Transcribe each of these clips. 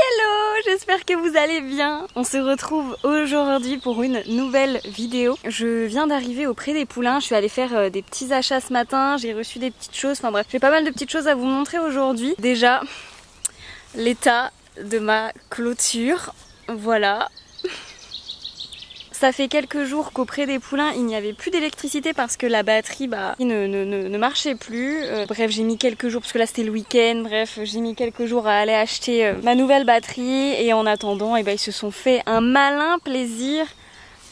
Hello, j'espère que vous allez bien. On se retrouve aujourd'hui pour une nouvelle vidéo. Je viens d'arriver auprès des poulains, je suis allée faire des petits achats ce matin, j'ai reçu des petites choses, enfin bref, j'ai pas mal de petites choses à vous montrer aujourd'hui. Déjà, l'état de ma clôture, voilà. Ça fait quelques jours qu'auprès des poulains il n'y avait plus d'électricité parce que la batterie ne marchait plus. Bref, j'ai mis quelques jours parce que là c'était le week-end. Bref, j'ai mis quelques jours à aller acheter ma nouvelle batterie et en attendant ils se sont fait un malin plaisir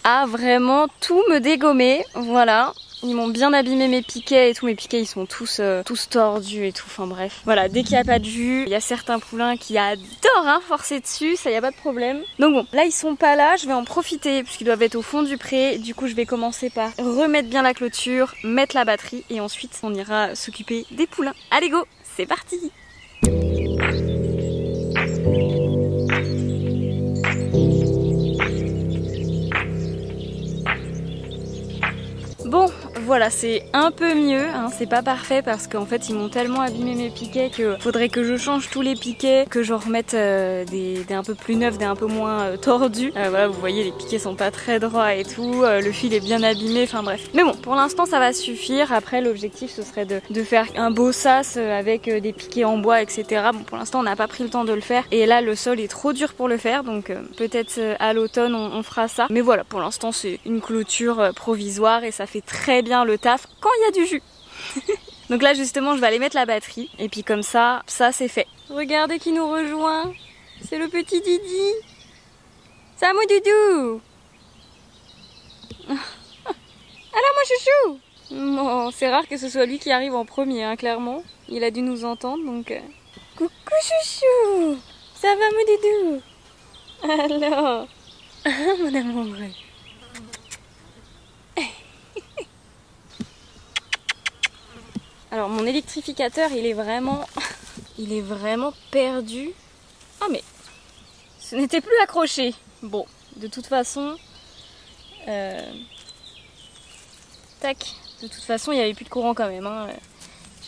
à vraiment tout me dégommer. Voilà. Ils m'ont bien abîmé mes piquets et tout, mes piquets ils sont tous tordus et tout, enfin bref. Voilà, dès qu'il n'y a pas de jus, il y a certains poulains qui adorent forcer dessus, ça y a pas de problème. Donc bon, là ils sont pas là, je vais en profiter puisqu'ils doivent être au fond du pré. Du coup je vais commencer par remettre bien la clôture, mettre la batterie et ensuite on ira s'occuper des poulains. Allez go, c'est parti! Bon, voilà, c'est un peu mieux, hein, c'est pas parfait parce qu'en fait ils m'ont tellement abîmé mes piquets que faudrait que je change tous les piquets, que j'en remette des un peu plus neufs, des un peu moins tordus. Voilà, vous voyez les piquets sont pas très droits et tout, le fil est bien abîmé, enfin bref. Mais bon, pour l'instant ça va suffire, après l'objectif ce serait de faire un beau sas avec des piquets en bois, etc. Bon, pour l'instant on n'a pas pris le temps de le faire et là le sol est trop dur pour le faire, donc peut-être à l'automne on fera ça. Mais voilà, pour l'instant c'est une clôture provisoire et ça fait très bien le taf quand il y a du jus. Donc là justement je vais aller mettre la batterie et puis comme ça c'est fait. Regardez qui nous rejoint, c'est le petit Didi. Salut mon doudou. Alors mon chouchou. Non, c'est rare que ce soit lui qui arrive en premier, hein, clairement. Il a dû nous entendre donc... Coucou chouchou. Ça va mon doudou? Alors mon amour. Alors mon électrificateur il est vraiment perdu. Ah mais ce n'était plus accroché. Bon, de toute façon, tac. De toute façon il n'y avait plus de courant quand même. Hein.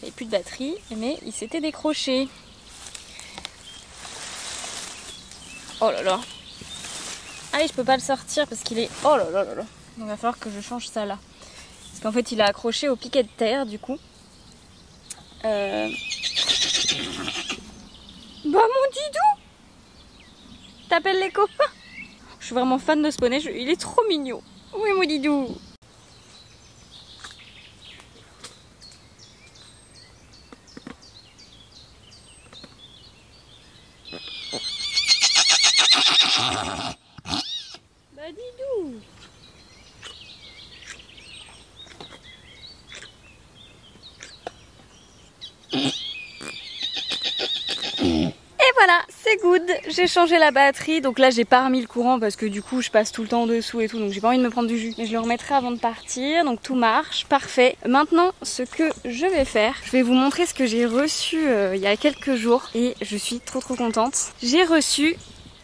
J'avais plus de batterie, mais il s'était décroché. Oh là là. Allez, je peux pas le sortir parce qu'il est... Oh là là là là. Donc il va falloir que je change ça là. Parce qu'en fait il est accroché au piquet de terre du coup. Bah mon Didou, t'appelles les copains? Je suis vraiment fan de ce poney, il est trop mignon. Oui mon Didou. Bah Didou. Voilà, c'est good, j'ai changé la batterie, donc là j'ai pas remis le courant parce que du coup je passe tout le temps dessous et tout, donc j'ai pas envie de me prendre du jus, mais je le remettrai avant de partir, donc tout marche, parfait. Maintenant ce que je vais faire, je vais vous montrer ce que j'ai reçu il y a quelques jours et je suis trop contente. J'ai reçu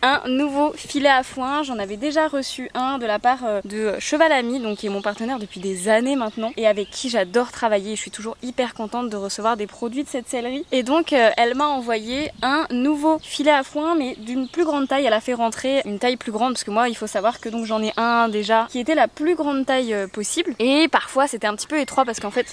un nouveau filet à foin, j'en avais déjà reçu un de la part de Cheval Ami, donc qui est mon partenaire depuis des années maintenant et avec qui j'adore travailler. Je suis toujours hyper contente de recevoir des produits de cette sellerie et donc elle m'a envoyé un nouveau filet à foin mais d'une plus grande taille. Elle a fait rentrer une taille plus grande parce que moi il faut savoir que donc j'en ai un déjà qui était la plus grande taille possible et parfois c'était un petit peu étroit parce qu'en fait...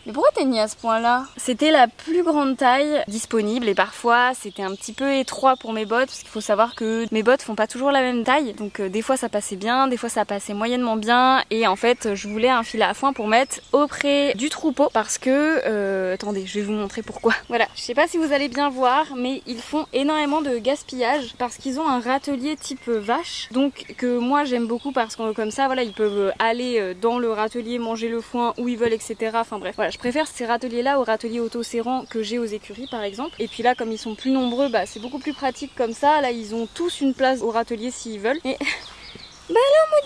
Mais pourquoi t'es mis à ce point là? C'était la plus grande taille disponible et parfois c'était un petit peu étroit pour mes bottes parce qu'il faut savoir que mes bottes font pas toujours la même taille, donc des fois ça passait bien, des fois ça passait moyennement bien et en fait je voulais un filet à foin pour mettre auprès du troupeau parce que attendez, je vais vous montrer pourquoi. Voilà, je sais pas si vous allez bien voir mais ils font énormément de gaspillage parce qu'ils ont un râtelier type vache, donc que moi j'aime beaucoup parce que comme ça voilà ils peuvent aller dans le râtelier manger le foin où ils veulent, etc. Enfin bref, voilà. Je préfère ces râteliers là aux râteliers auto-serrants que j'ai aux écuries par exemple. Et puis là comme ils sont plus nombreux, bah c'est beaucoup plus pratique comme ça. Là ils ont tous une place au râtelier s'ils veulent. Et... bah alors mon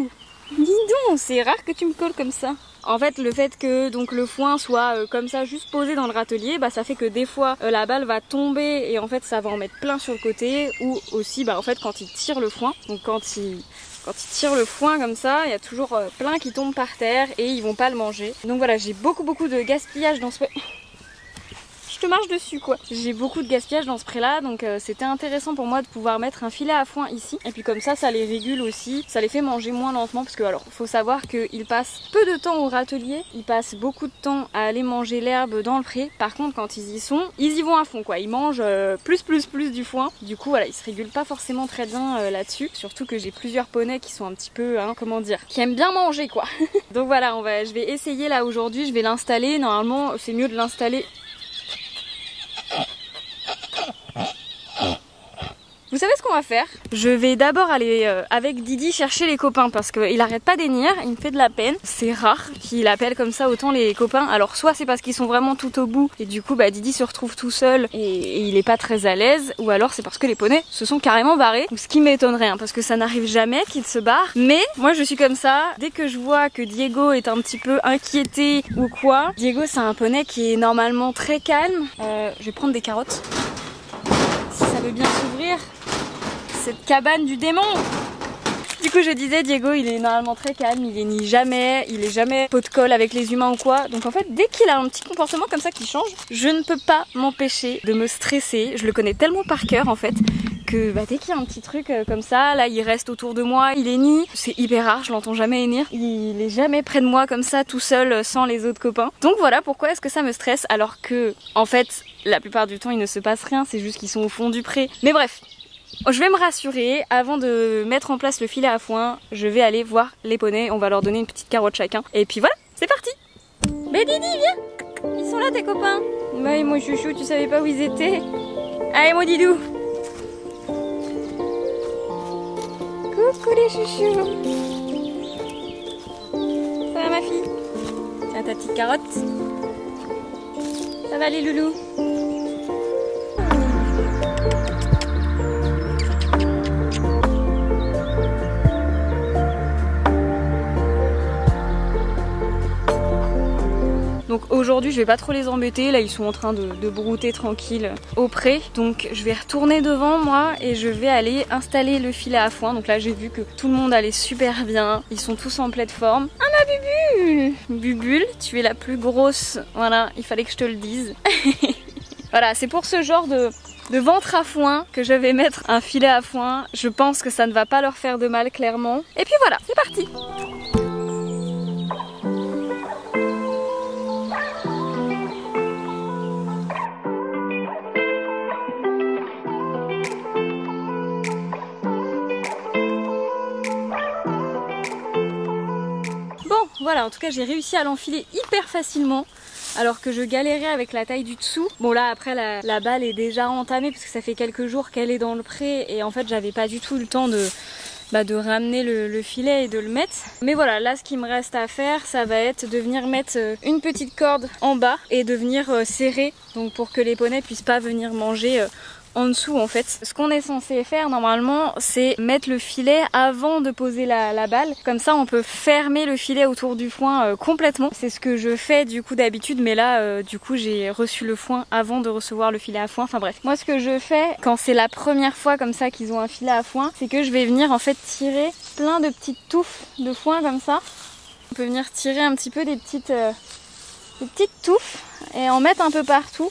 Didou! Dis donc, c'est rare que tu me colles comme ça. En fait le fait que donc le foin soit comme ça juste posé dans le râtelier, bah ça fait que des fois la balle va tomber et en fait ça va en mettre plein sur le côté, ou aussi bah en fait quand il tire le foin, donc quand il tire le foin comme ça, il y a toujours plein qui tombent par terre et ils vont pas le manger. Donc voilà, j'ai beaucoup de gaspillage dans ce... je te marche dessus quoi. J'ai beaucoup de gaspillage dans ce pré là, donc c'était intéressant pour moi de pouvoir mettre un filet à foin ici. Et puis comme ça les régule aussi, ça les fait manger moins lentement parce que alors faut savoir qu'ils passent peu de temps au râtelier, ils passent beaucoup de temps à aller manger l'herbe dans le pré. Par contre quand ils y sont, ils y vont à fond quoi, ils mangent plus du foin. Du coup voilà, ils se régulent pas forcément très bien là-dessus. Surtout que j'ai plusieurs poneys qui sont un petit peu, comment dire, qui aiment bien manger quoi. Donc voilà, je vais essayer là aujourd'hui, je vais l'installer. Normalement c'est mieux de l'installer. Vous savez ce qu'on va faire? Je vais d'abord aller avec Didi chercher les copains parce qu'il arrête pas d'énir, il me fait de la peine. C'est rare qu'il appelle comme ça autant les copains. Alors soit c'est parce qu'ils sont vraiment tout au bout et du coup Didi se retrouve tout seul et il est pas très à l'aise, ou alors c'est parce que les poneys se sont carrément barrés, ce qui m'étonnerait parce que ça n'arrive jamais qu'ils se barrent. Mais moi je suis comme ça, dès que je vois que Diego est un petit peu inquiété ou quoi. Diego c'est un poney qui est normalement très calme. Je vais prendre des carottes. Si ça veut bien s'ouvrir, cette cabane du démon. Du coup je disais, Diego il est normalement très calme, il est jamais pot de colle avec les humains ou quoi. Donc en fait dès qu'il a un petit comportement comme ça qui change, je ne peux pas m'empêcher de me stresser. Je le connais tellement par cœur en fait que dès qu'il y a un petit truc comme ça, là il reste autour de moi, il hennit. C'est hyper rare, je l'entends jamais hennir. Il est jamais près de moi comme ça tout seul sans les autres copains. Donc voilà pourquoi est-ce que ça me stresse alors que en fait la plupart du temps il ne se passe rien, c'est juste qu'ils sont au fond du pré. Mais bref. Je vais me rassurer, avant de mettre en place le filet à foin, je vais aller voir les poneys, on va leur donner une petite carotte chacun. Et puis voilà, c'est parti. Mais Didi, viens. Ils sont là tes copains. Ouais mon chouchou, tu savais pas où ils étaient. Allez mon Didou. Coucou les chouchous. Ça va ma fille? Tiens ta petite carotte. Ça va les loulous? Donc aujourd'hui je vais pas trop les embêter, là ils sont en train de brouter tranquille au pré. Donc je vais retourner devant moi et je vais aller installer le filet à foin. Donc là j'ai vu que tout le monde allait super bien, ils sont tous en pleine forme. Ah ma Bubule! Bubule, tu es la plus grosse, voilà, il fallait que je te le dise. Voilà, c'est pour ce genre de ventre à foin que je vais mettre un filet à foin. Je pense que ça ne va pas leur faire de mal clairement. Et puis voilà, c'est parti! Voilà, en tout cas j'ai réussi à l'enfiler hyper facilement alors que je galérais avec la taille du dessous. Bon là après la balle est déjà entamée parce que ça fait quelques jours qu'elle est dans le pré et en fait j'avais pas du tout le temps de ramener le filet et de le mettre. Mais voilà, là ce qui me reste à faire ça va être de venir mettre une petite corde en bas et de venir serrer donc pour que les poneys puissent pas venir manger en dessous en fait. Ce qu'on est censé faire normalement c'est mettre le filet avant de poser la balle, comme ça on peut fermer le filet autour du foin complètement. C'est ce que je fais du coup d'habitude, mais là du coup j'ai reçu le foin avant de recevoir le filet à foin. Enfin bref, moi ce que je fais quand c'est la première fois comme ça qu'ils ont un filet à foin, c'est que je vais venir en fait tirer plein de petites touffes de foin comme ça. On peut venir tirer un petit peu des petites touffes et en mettre un peu partout.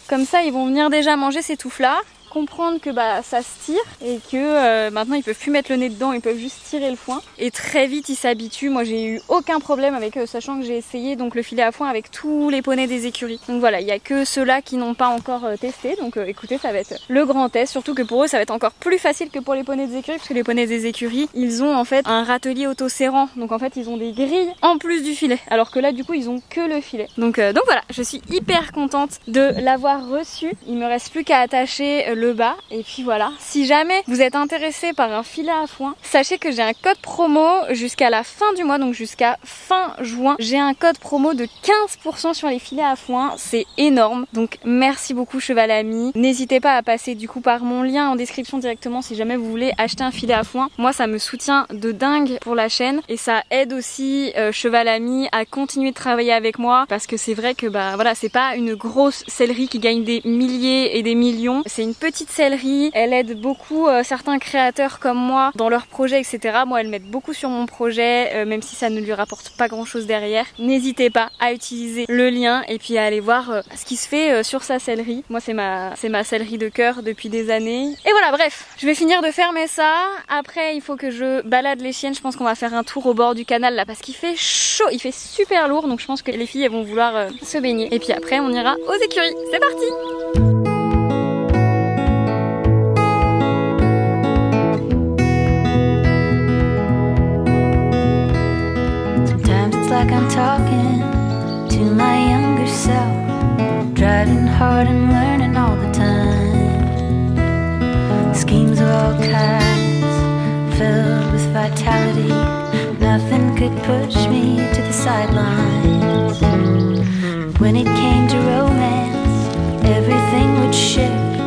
Comme ça ils vont venir déjà manger ces touffes là, comprendre que ça se tire et que maintenant ils peuvent plus mettre le nez dedans, ils peuvent juste tirer le foin et très vite ils s'habituent. Moi j'ai eu aucun problème avec eux, sachant que j'ai essayé donc le filet à foin avec tous les poneys des écuries. Donc voilà, il n'y a que ceux-là qui n'ont pas encore testé, donc écoutez, ça va être le grand test, surtout que pour eux ça va être encore plus facile que pour les poneys des écuries, parce que les poneys des écuries ils ont en fait un râtelier auto-serrant, donc en fait ils ont des grilles en plus du filet, alors que là du coup ils ont que le filet. Donc voilà, je suis hyper contente de l'avoir reçu. Il me reste plus qu'à attacher le bas et puis voilà. Si jamais vous êtes intéressé par un filet à foin, sachez que j'ai un code promo jusqu'à la fin du mois, donc jusqu'à fin juin. J'ai un code promo de 15% sur les filets à foin, c'est énorme. Donc merci beaucoup Cheval Ami. N'hésitez pas à passer du coup par mon lien en description directement si jamais vous voulez acheter un filet à foin. Moi ça me soutient de dingue pour la chaîne et ça aide aussi Cheval Ami à continuer de travailler avec moi, parce que c'est vrai que voilà, c'est pas une grosse sellerie qui gagne des milliers et des millions, c'est une petite petite sellerie. Elle aide beaucoup certains créateurs comme moi dans leurs projets, etc. Moi, elle m'aide beaucoup sur mon projet, même si ça ne lui rapporte pas grand chose derrière. N'hésitez pas à utiliser le lien et puis à aller voir ce qui se fait sur sa sellerie. Moi, c'est ma sellerie de cœur depuis des années. Et voilà, bref, je vais finir de fermer ça. Après, il faut que je balade les chiennes. Je pense qu'on va faire un tour au bord du canal là parce qu'il fait chaud, il fait super lourd. Donc je pense que les filles elles vont vouloir se baigner. Et puis après, on ira aux écuries. C'est parti! Like I'm talking to my younger self, driving hard and learning all the time. Schemes of all kinds, filled with vitality. Nothing could push me to the sidelines. When it came to romance, everything would shift,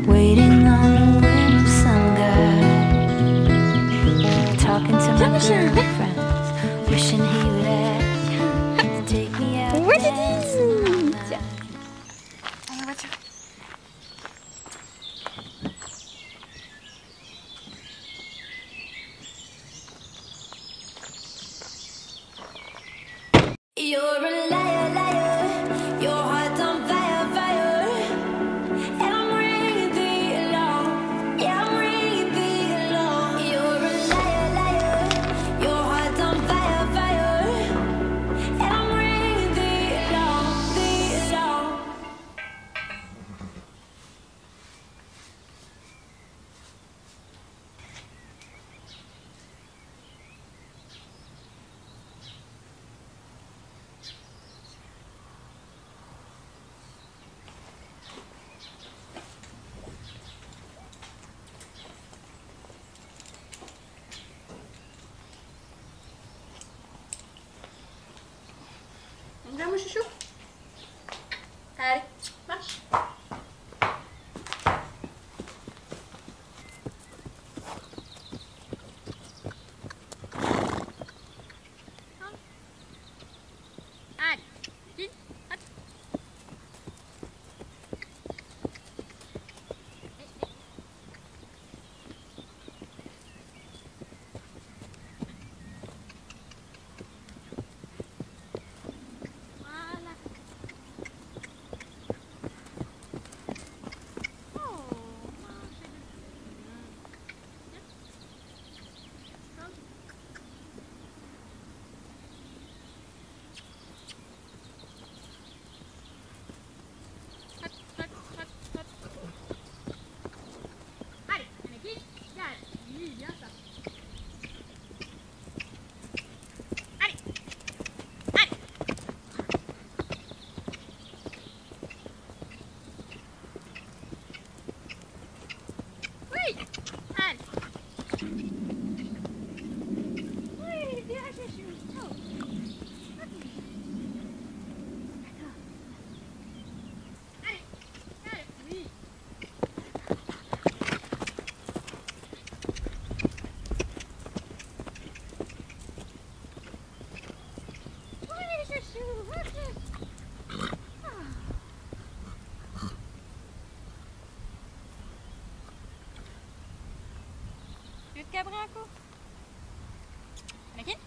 waiting on the whim of some guy. Talking to my girlfriends, wishing he would ask to take me out. Tiens, dans la voiture. You're a liar, liar. Your heart's on fire, fire. And I'm ringing the alarm. Yeah, I'm ringing the alarm. You're a liar, liar. Your heart's on fire, fire. And I'm ringing the alarm, the alarm. Viens mon chouchou. Allez, marche. Allez, vite, hop. Je vais te cabrer un coup. Anakin ?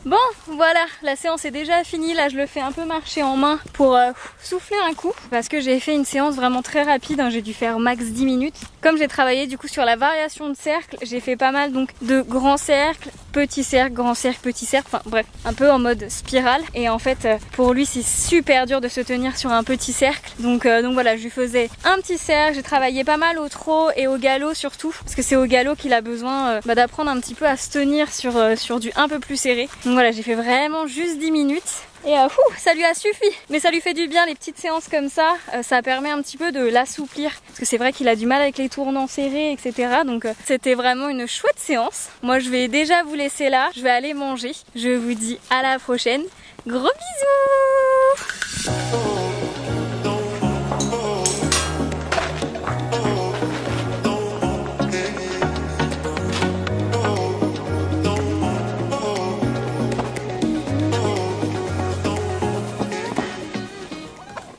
Bon, voilà, la séance est déjà finie. Là, je le fais un peu marcher en main pour souffler un coup. Parce que j'ai fait une séance vraiment très rapide, hein. J'ai dû faire max 10 minutes. Comme j'ai travaillé du coup sur la variation de cercle, j'ai fait pas mal donc de grands cercles, petits cercles, grands cercles, petits cercles. Enfin bref, un peu en mode spirale. Et en fait, pour lui, c'est super dur de se tenir sur un petit cercle. Donc voilà, je lui faisais un petit cercle. J'ai travaillé pas mal au trot et au galop surtout. Parce que c'est au galop qu'il a besoin d'apprendre un petit peu à se tenir sur du un peu plus serré. Donc voilà, j'ai fait vraiment juste 10 minutes. Et ça lui a suffi. Mais ça lui fait du bien les petites séances comme ça. Ça permet un petit peu de l'assouplir. Parce que c'est vrai qu'il a du mal avec les tournants serrés, etc. Donc c'était vraiment une chouette séance. Moi je vais déjà vous laisser là. Je vais aller manger. Je vous dis à la prochaine. Gros bisous.